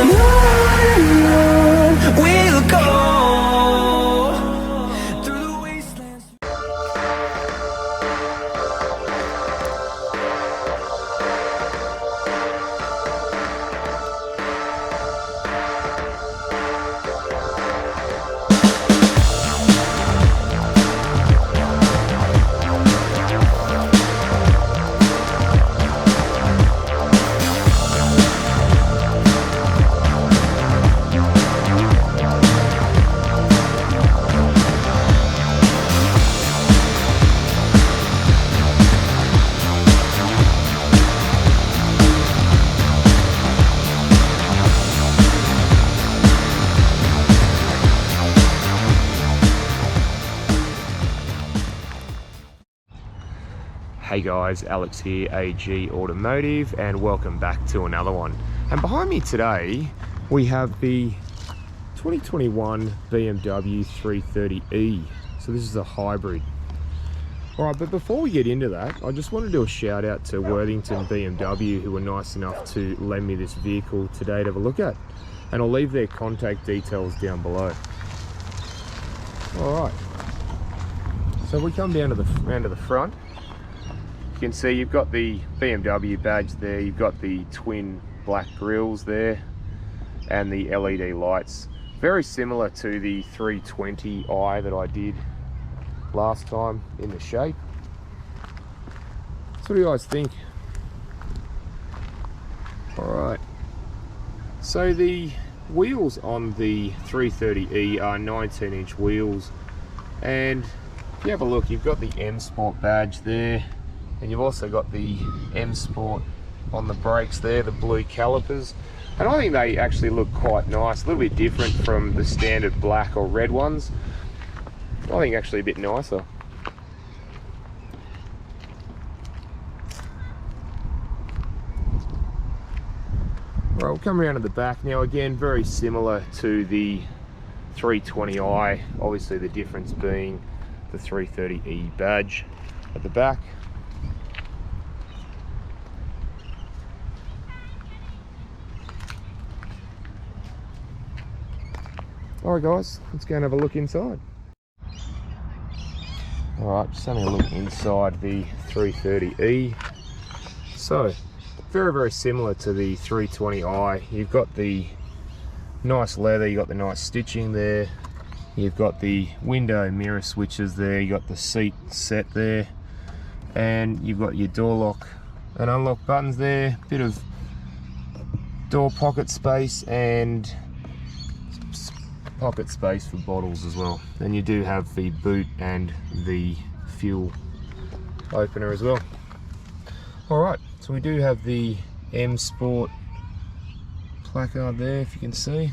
and on we'll go through the wastelands. Hey guys, Alex here, AG Automotive, and welcome back to another one. And behind me today, we have the 2021 BMW 330e. So this is a hybrid. All right, but before we get into that, I just want to do a shout out to Worthington BMW, who were nice enough to lend me this vehicle today to have a look at. And I'll leave their contact details down below. All right, so we come down to the front. You can see you've got the BMW badge there, you've got the twin black grills there, and the LED lights. Very similar to the 320i that I did last time in the shape. So what do you guys think? Alright, so the wheels on the 330e are 19-inch wheels, and if you have a look, you've got the M Sport badge there. And you've also got the M Sport on the brakes there, the blue calipers. And I think they actually look quite nice, a little bit different from the standard black or red ones. I think actually a bit nicer. Right, we'll come around to the back now. Again, very similar to the 320i. Obviously the difference being the 330e badge at the back. Alright guys, let's go and have a look inside. Alright, just having a look inside the 330e. So, very similar to the 320i. You've got the nice leather, you've got the nice stitching there. You've got the window mirror switches there, you've got the seat set there. And you've got your door lock and unlock buttons there. Bit of door pocket space and pocket space for bottles as well. Then you do have the boot and the fuel opener as well. Alright, so we do have the M Sport placard there, if you can see.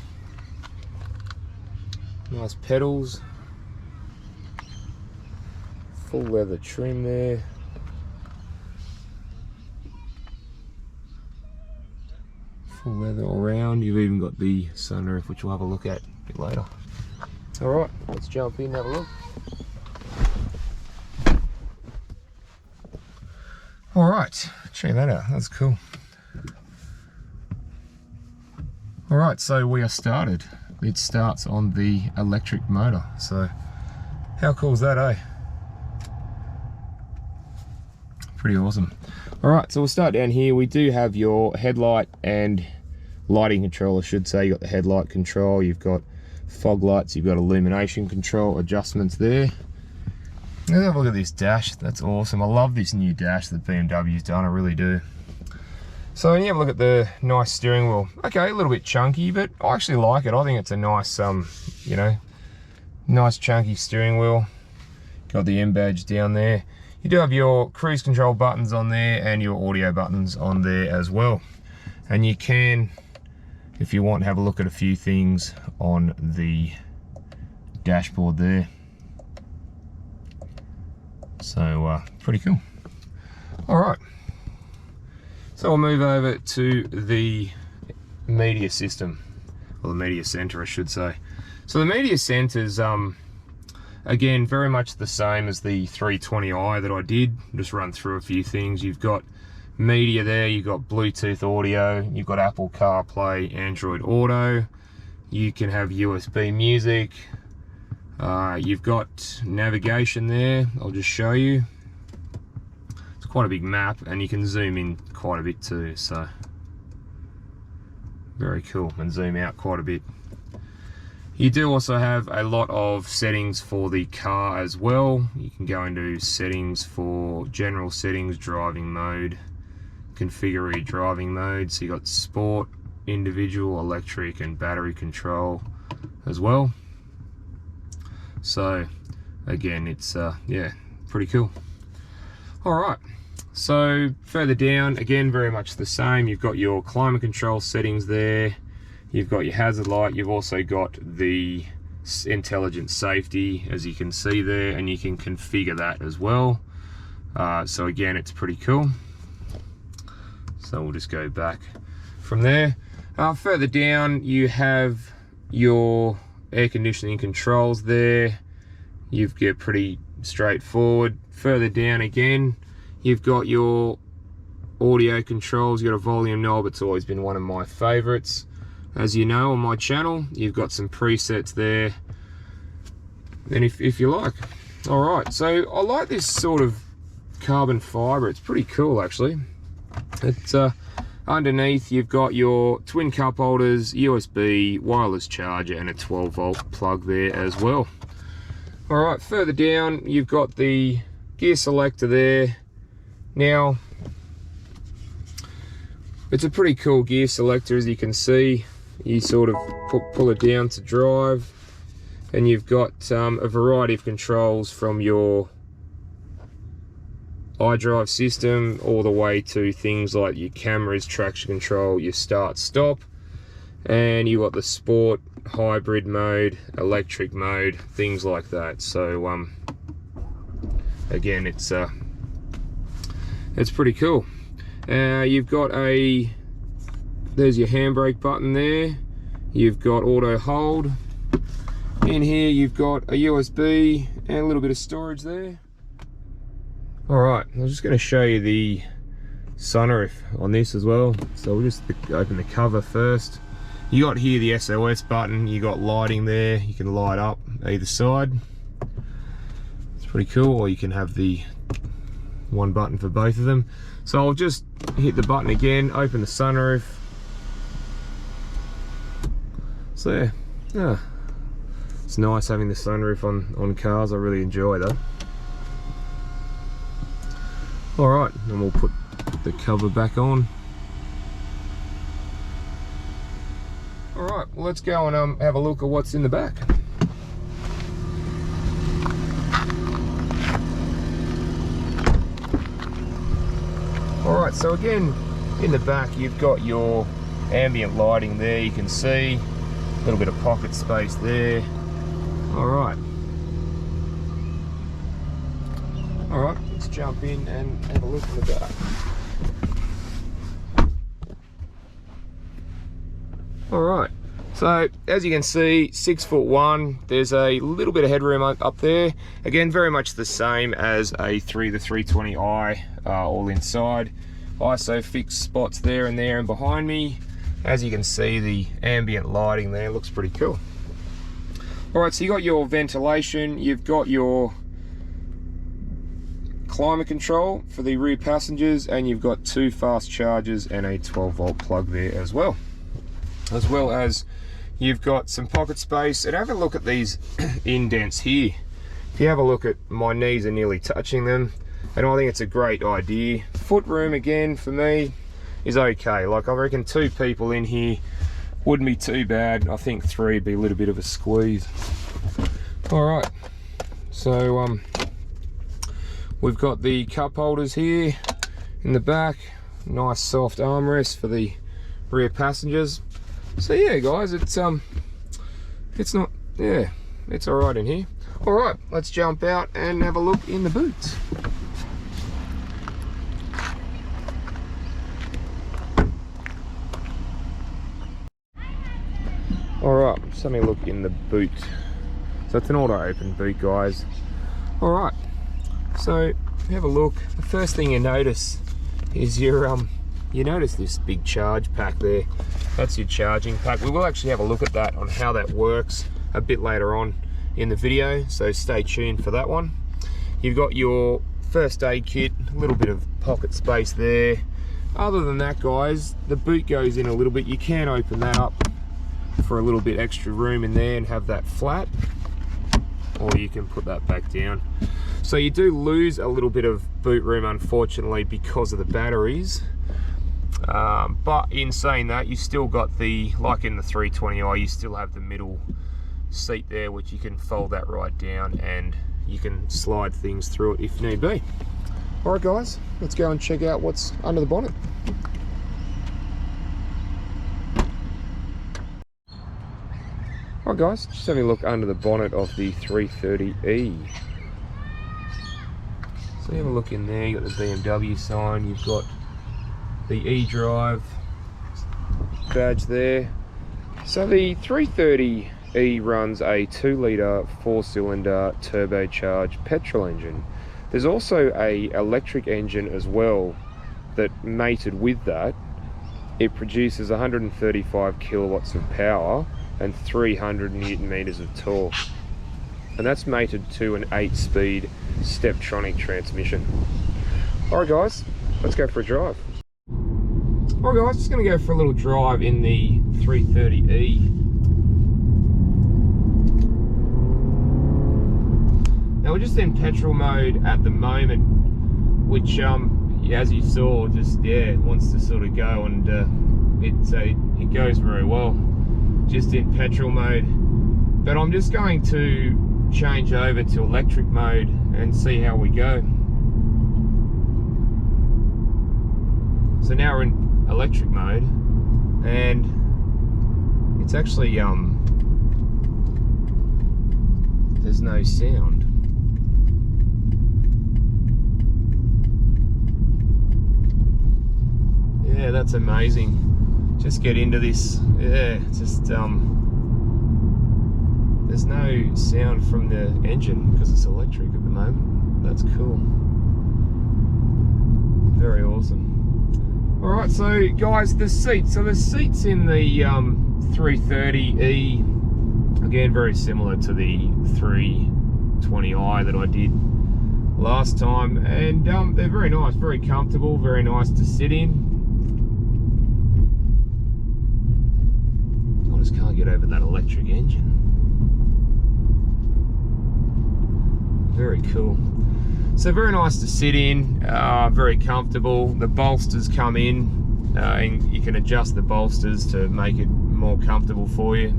Nice pedals. Full leather trim there. Full leather all around. You've even got the sunroof, which we'll have a look at a bit later. Alright, let's jump in and have a look. Alright, check that out, that's cool. Alright, so we are started. It starts on the electric motor, so how cool is that, eh? Pretty awesome. Alright, so we'll start down here. We do have your headlight and lighting control, I should say. You've got the headlight control, you've got fog lights, you've got illumination control adjustments there. Let's have a look at this dash. That's awesome. I love this new dash that BMW's done, I really do. So when you have a look at the nice steering wheel, okay, a little bit chunky, but I actually like it. I think it's a nice, you know, nice chunky steering wheel. Got the M badge down there. You do have your cruise control buttons on there and your audio buttons on there as well. And you can, if you want, have a look at a few things on the dashboard there. So pretty cool. All right. So we'll move over to the media system, or the media center, I should say. So the media center is, again, very much the same as the 320i that I did. Just run through a few things. You've got media there. You've got Bluetooth audio, you've got Apple CarPlay, Android Auto, you can have USB music, you've got navigation there. I'll just show you. It's quite a big map, and you can zoom in quite a bit too, so very cool, and zoom out quite a bit. You do also have a lot of settings for the car as well. You can go into settings for general settings, driving mode, configure driving mode. So you got sport, individual, electric, and battery control as well. So again, it's yeah, pretty cool. All right, so further down, again, very much the same. You've got your climate control settings there. You've got your hazard light. You've also got the intelligent safety, as you can see there, and you can configure that as well. So again, it's pretty cool. So we'll just go back from there. Further down, you have your air conditioning controls there. You've got pretty straightforward. Further down again, you've got your audio controls. You've got a volume knob. It's always been one of my favorites. As you know, on my channel, you've got some presets there, and if you like. All right, so I like this sort of carbon fiber. It's pretty cool, actually. It's underneath, you've got your twin cup holders, USB, wireless charger, and a 12-volt plug there as well. All right, further down, you've got the gear selector there. Now, it's a pretty cool gear selector, as you can see. You sort of pull it down to drive, and you've got a variety of controls from your iDrive system all the way to things like your cameras, traction control, your start stop, and you got the sport, hybrid mode, electric mode, things like that. So again, it's pretty cool. You've got there's your handbrake button there. You've got auto hold. In here you've got a USB and a little bit of storage there. All right, I'm just going to show you the sunroof on this as well. So we'll just open the cover first. You got here the SOS button. You got lighting there. You can light up either side. It's pretty cool. Or you can have the one button for both of them. So I'll just hit the button again, open the sunroof. So yeah, it's nice having the sunroof on cars. I really enjoy that. All right, and we'll put the cover back on. All right, well, let's go and have a look at what's in the back. All right, so again, in the back, you've got your ambient lighting there. You can see a little bit of pocket space there. All right. All right, let's jump in and have a look in the back. All right, so as you can see, 6'1". There's a little bit of headroom up there. Again, very much the same as a the 320i, all inside. ISO fixed spots there and behind me. As you can see, the ambient lighting there looks pretty cool. All right, so you got your ventilation, you've got your climate control for the rear passengers, and you've got 2 fast chargers and a 12-volt plug there as well as you've got some pocket space. And have a look at these indents here. If you have a look at, my knees are nearly touching them, and I think it's a great idea. Foot room, again, for me, is okay. Like, I reckon 2 people in here wouldn't be too bad. I think 3 would be a little bit of a squeeze. All right, so we've got the cup holders here in the back. Nice soft armrest for the rear passengers. So yeah, guys, it's not, yeah, it's all right in here. All right, let's jump out and have a look in the boots. All right, just having a look in the boot. So it's an auto open boot, guys. All right, so have a look. The first thing you notice is your you notice this big charge pack there. That's your charging pack. We will actually have a look at that on how that works a bit later on in the video, so stay tuned for that one. You've got your first aid kit, a little bit of pocket space there. Other than that, guys, the boot goes in a little bit. You can open that up for a little bit extra room in there and have that flat, or you can put that back down. So you do lose a little bit of boot room, unfortunately, because of the batteries. But in saying that, you still got the, like in the 320i, you still have the middle seat there, which you can fold that right down and you can slide things through it if need be. All right, guys, let's go and check out what's under the bonnet. All right, guys, just having a look under the bonnet of the 330e. So you have a look in there, you've got the BMW sign, you've got the eDrive badge there. So the 330e runs a 2-litre 4-cylinder turbocharged petrol engine. There's also a electric engine as well that mated with that. It produces 135 kilowatts of power and 300 newton meters of torque. And that's mated to an 8-speed step-tronic transmission. All right, guys, let's go for a drive. All right, guys, just going to go for a little drive in the 330e. Now we're just in petrol mode at the moment, which, as you saw, just wants to sort of go, and it goes very well, just in petrol mode. But I'm just going to change over to electric mode and see how we go. So now we're in electric mode, and it's actually there's no sound. Yeah, that's amazing. Just get into this. Yeah, just there's no sound from the engine because it's electric at the moment. That's cool. Very awesome. All right, so guys, the seats. So the seats in the 330e, again, very similar to the 320i that I did last time, and they're very nice, very comfortable, very nice to sit in. I just can't get over that electric engine. Very cool. So very nice to sit in, very comfortable. The bolsters come in, and you can adjust the bolsters to make it more comfortable for you.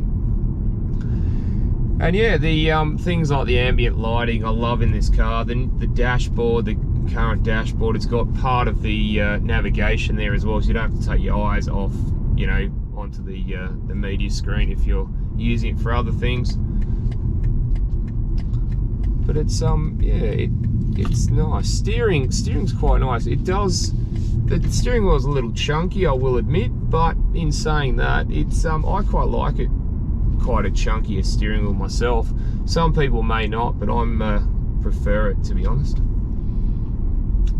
And yeah, the things like the ambient lighting I love in this car. Then the dashboard, the current dashboard, it's got part of the navigation there as well, so you don't have to take your eyes off, you know, onto the media screen if you're using it for other things. But it's yeah, it's nice. Steering's quite nice. It does, the steering wheel's a little chunky, I will admit, but in saying that, it's I quite like it, quite a chunkier steering wheel myself. Some people may not, but I'm prefer it, to be honest.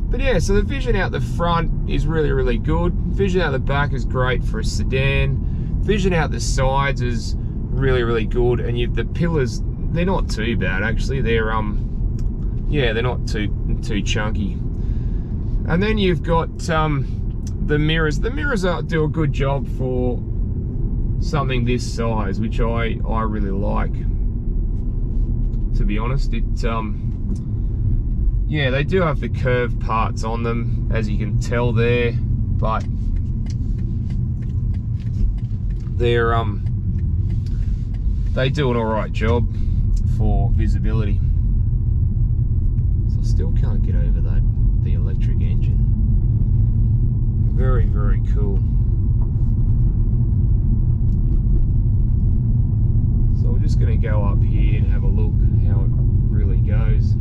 But yeah, so the vision out the front is really, really good. Vision out the back is great for a sedan. Vision out the sides is really, really good. And the pillars, they're not too bad actually. They're yeah, they're not too chunky. And then you've got the mirrors. The mirrors do a good job for something this size, which I really like, to be honest. It yeah, they do have the curved parts on them, as you can tell there, but they're they do an alright job for visibility. So I still can't get over the electric engine. Very, very cool. So we're just going to go up here and have a look how it really goes.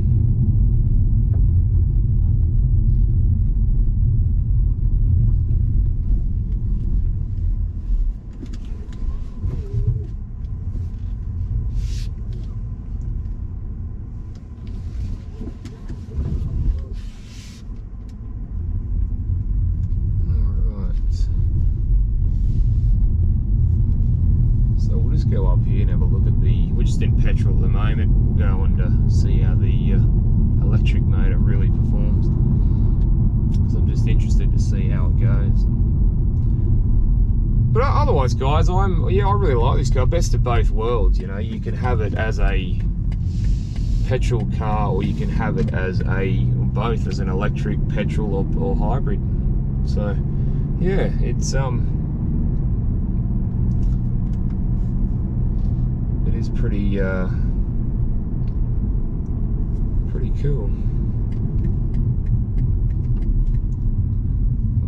go up here and have a look at we're just in petrol at the moment. We'll go and see how the electric motor really performs. So I'm just interested to see how it goes. But otherwise, guys, I really like this car. Best of both worlds, you know. You can have it as a petrol car, or you can have it as both as an electric, petrol, or hybrid. So yeah, it's it is pretty cool.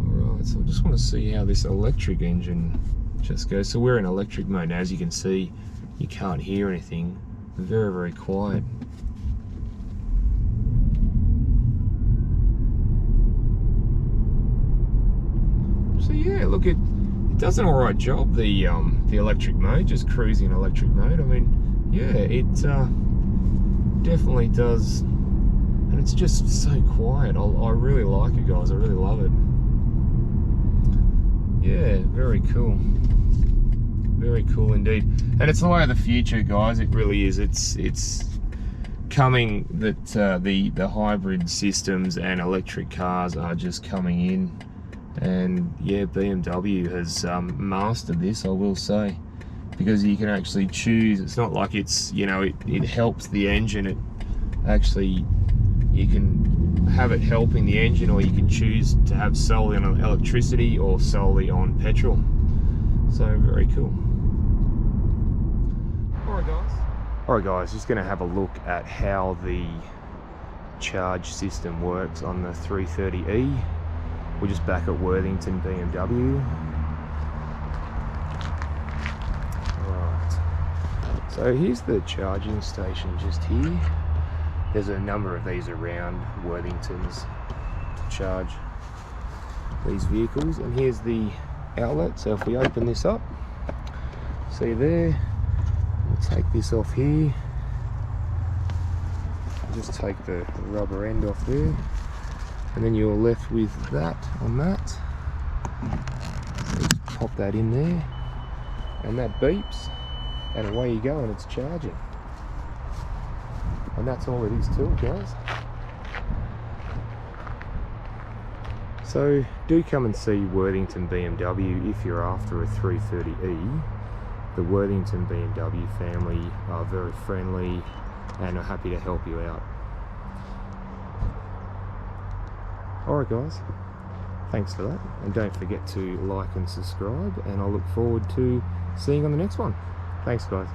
Alright, so I just want to see how this electric engine just goes. So we're in electric mode now. As you can see, you can't hear anything. Very, very quiet. So yeah, look, it does an alright job, the electric mode, just cruising electric mode. I mean, yeah, it definitely does, and it's just so quiet. I really like it, guys. I really love it. Yeah, very cool. Very cool indeed. And it's the way of the future, guys. It really is. It's coming that the hybrid systems and electric cars are just coming in. And yeah, BMW has mastered this, I will say, because you can actually choose. It's not like it's, you know, it helps the engine. It actually, you can have it helping the engine, or you can choose to have solely on electricity or solely on petrol. So very cool. Alright guys, just going to have a look at how the charge system works on the 330e. We're just back at Worthington BMW. Right. So here's the charging station just here. There's a number of these around Worthingtons to charge these vehicles. And here's the outlet. So if we open this up, see there, we'll take this off here. Just take the rubber end off there. And then you're left with that on that. So just pop that in there, and that beeps, and away you go, and it's charging. And that's all it is to it, guys. So do come and see Worthington BMW if you're after a 330e. The Worthington BMW family are very friendly and are happy to help you out. Alright guys, thanks for that, and don't forget to like and subscribe, and I look forward to seeing you on the next one. Thanks guys.